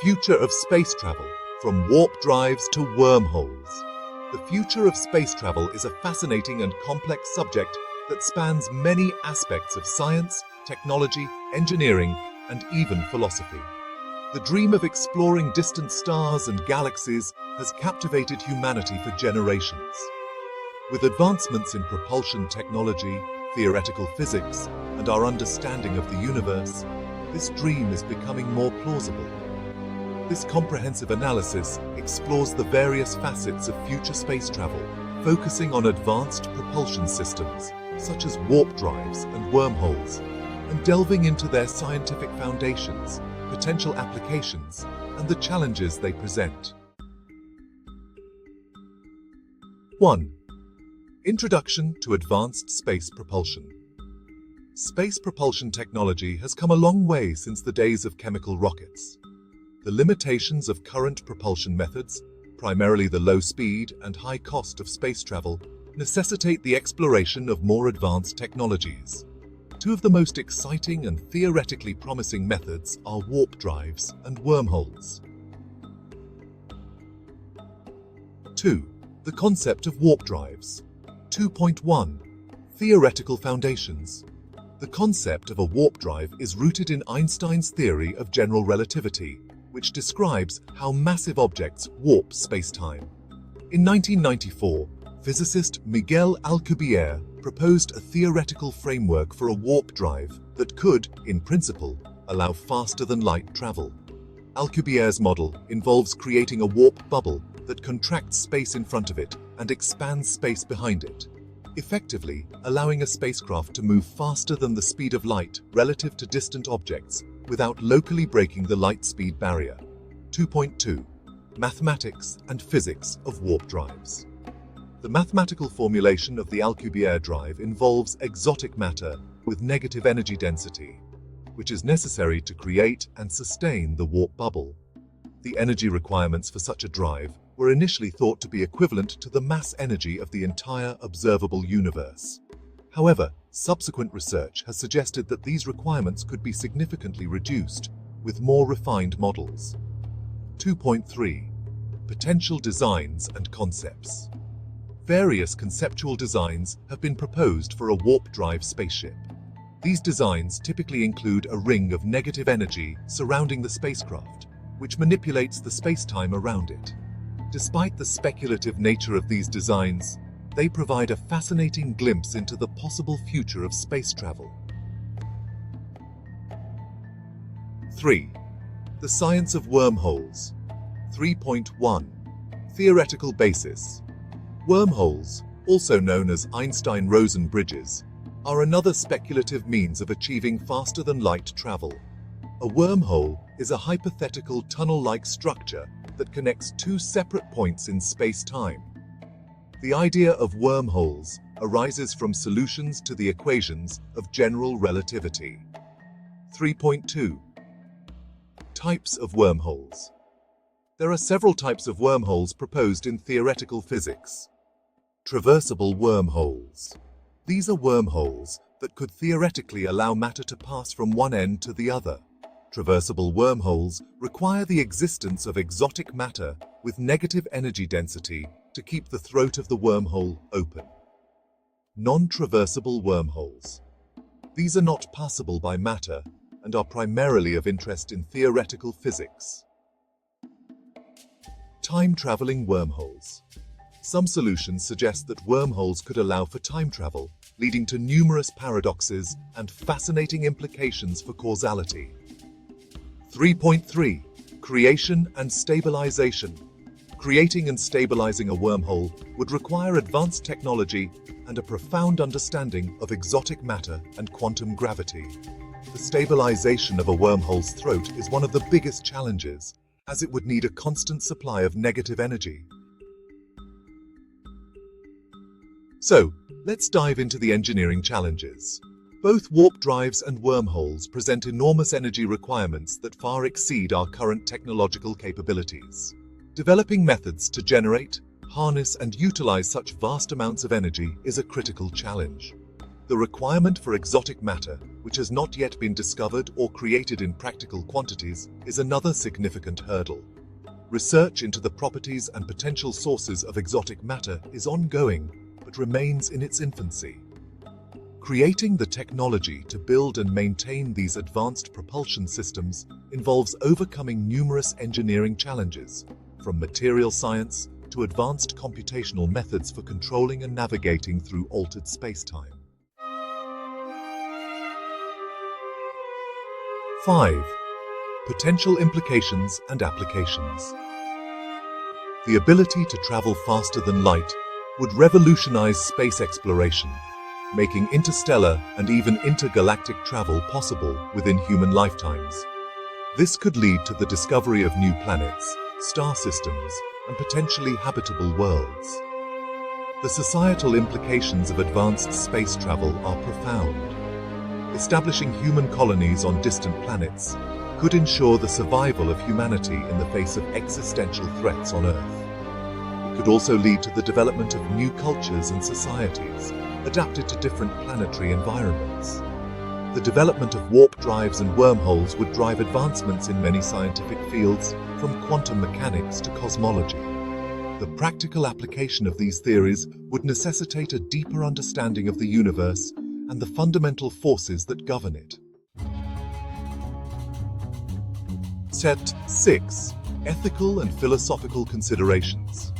future of space travel, from warp drives to wormholes. The future of space travel is a fascinating and complex subject that spans many aspects of science, technology, engineering, and even philosophy. The dream of exploring distant stars and galaxies has captivated humanity for generations. With advancements in propulsion technology, theoretical physics, and our understanding of the universe, this dream is becoming more plausible. This comprehensive analysis explores the various facets of future space travel, focusing on advanced propulsion systems, such as warp drives and wormholes, and delving into their scientific foundations, potential applications, and the challenges they present. 1. Introduction to advanced space propulsion. Space propulsion technology has come a long way since the days of chemical rockets. The limitations of current propulsion methods, primarily the low speed and high cost of space travel, necessitate the exploration of more advanced technologies. Two of the most exciting and theoretically promising methods are warp drives and wormholes. 2. The concept of warp drives. 2.1. Theoretical foundations. The concept of a warp drive is rooted in Einstein's theory of general relativity, which describes how massive objects warp space-time. In 1994, physicist Miguel Alcubierre proposed a theoretical framework for a warp drive that could, in principle, allow faster-than-light travel. Alcubierre's model involves creating a warp bubble that contracts space in front of it and expands space behind it, effectively allowing a spacecraft to move faster than the speed of light relative to distant objects without locally breaking the light speed barrier. 2.2. Mathematics and physics of warp drives. The mathematical formulation of the Alcubierre drive involves exotic matter with negative energy density, which is necessary to create and sustain the warp bubble. The energy requirements for such a drive were initially thought to be equivalent to the mass energy of the entire observable universe. However, subsequent research has suggested that these requirements could be significantly reduced with more refined models. 2.3. Potential designs and concepts. Various conceptual designs have been proposed for a warp drive spaceship. These designs typically include a ring of negative energy surrounding the spacecraft, which manipulates the space-time around it. Despite the speculative nature of these designs, they provide a fascinating glimpse into the possible future of space travel. 3. The Science of Wormholes. 3.1. Theoretical basis. Wormholes, also known as Einstein-Rosen bridges, are another speculative means of achieving faster-than-light travel. A wormhole is a hypothetical tunnel-like structure that connects two separate points in space-time. The idea of wormholes arises from solutions to the equations of general relativity. 3.2. Types of wormholes. There are several types of wormholes proposed in theoretical physics. Traversable wormholes. These are wormholes that could theoretically allow matter to pass from one end to the other. Traversable wormholes require the existence of exotic matter with negative energy density to keep the throat of the wormhole open. Non-traversable wormholes. These are not passable by matter and are primarily of interest in theoretical physics. Time-traveling wormholes. Some solutions suggest that wormholes could allow for time travel, leading to numerous paradoxes and fascinating implications for causality. 3.3. Creation and stabilization. Creating and stabilizing a wormhole would require advanced technology and a profound understanding of exotic matter and quantum gravity. The stabilization of a wormhole's throat is one of the biggest challenges, as it would need a constant supply of negative energy. So, let's dive into the engineering challenges. Both warp drives and wormholes present enormous energy requirements that far exceed our current technological capabilities. Developing methods to generate, harness, and utilize such vast amounts of energy is a critical challenge. The requirement for exotic matter which has not yet been discovered or created in practical quantities, is another significant hurdle. Research into the properties and potential sources of exotic matter is ongoing, but remains in its infancy. Creating the technology to build and maintain these advanced propulsion systems involves overcoming numerous engineering challenges, from material science to advanced computational methods for controlling and navigating through altered space-time. 5. Potential implications and applications. The ability to travel faster than light would revolutionize space exploration, making interstellar and even intergalactic travel possible within human lifetimes. This could lead to the discovery of new planets, star systems, and potentially habitable worlds. The societal implications of advanced space travel are profound. Establishing human colonies on distant planets could ensure the survival of humanity in the face of existential threats on Earth. It could also lead to the development of new cultures and societies adapted to different planetary environments. The development of warp drives and wormholes would drive advancements in many scientific fields, from quantum mechanics to cosmology. The practical application of these theories would necessitate a deeper understanding of the universe and the fundamental forces that govern it. Set 6. Ethical and philosophical considerations.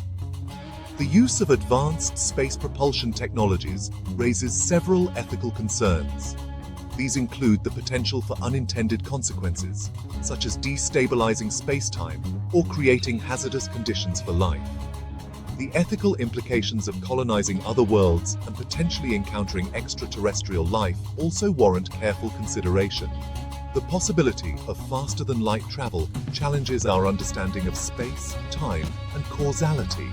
The use of advanced space propulsion technologies raises several ethical concerns. These include the potential for unintended consequences, such as destabilizing space-time or creating hazardous conditions for life. The ethical implications of colonizing other worlds and potentially encountering extraterrestrial life also warrant careful consideration. The possibility of faster-than-light travel challenges our understanding of space, time, and causality.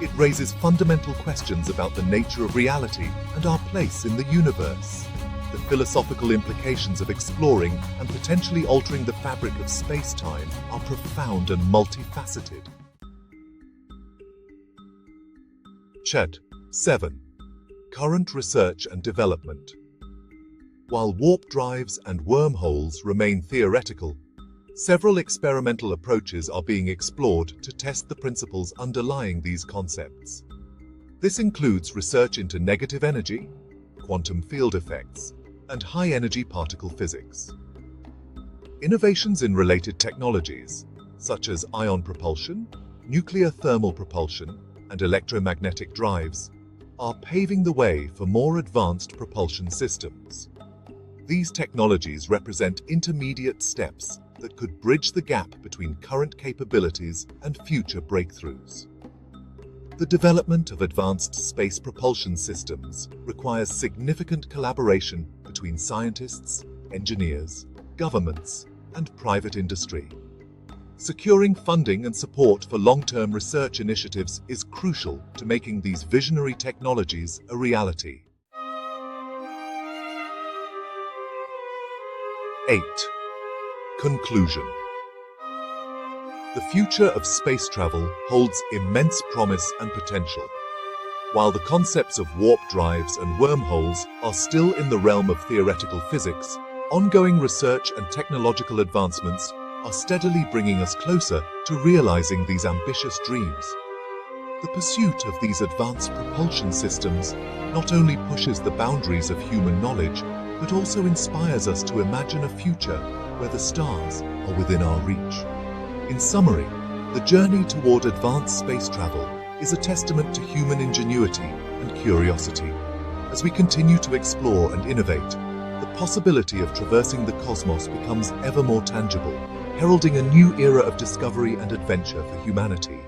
It raises fundamental questions about the nature of reality and our place in the universe. The philosophical implications of exploring and potentially altering the fabric of space-time are profound and multifaceted. Chet 7. Current research and development. While warp drives and wormholes remain theoretical, several experimental approaches are being explored to test the principles underlying these concepts. This includes research into negative energy, quantum field effects, and high-energy particle physics. Innovations in related technologies, such as ion propulsion, nuclear thermal propulsion, and electromagnetic drives, are paving the way for more advanced propulsion systems. These technologies represent intermediate steps that could bridge the gap between current capabilities and future breakthroughs. The development of advanced space propulsion systems requires significant collaboration between scientists, engineers, governments, and private industry. Securing funding and support for long-term research initiatives is crucial to making these visionary technologies a reality. 8. Conclusion. The future of space travel holds immense promise and potential. While the concepts of warp drives and wormholes are still in the realm of theoretical physics, ongoing research and technological advancements are steadily bringing us closer to realizing these ambitious dreams. The pursuit of these advanced propulsion systems not only pushes the boundaries of human knowledge, but also inspires us to imagine a future where the stars are within our reach. In summary, the journey toward advanced space travel is a testament to human ingenuity and curiosity. As we continue to explore and innovate, the possibility of traversing the cosmos becomes ever more tangible, heralding a new era of discovery and adventure for humanity.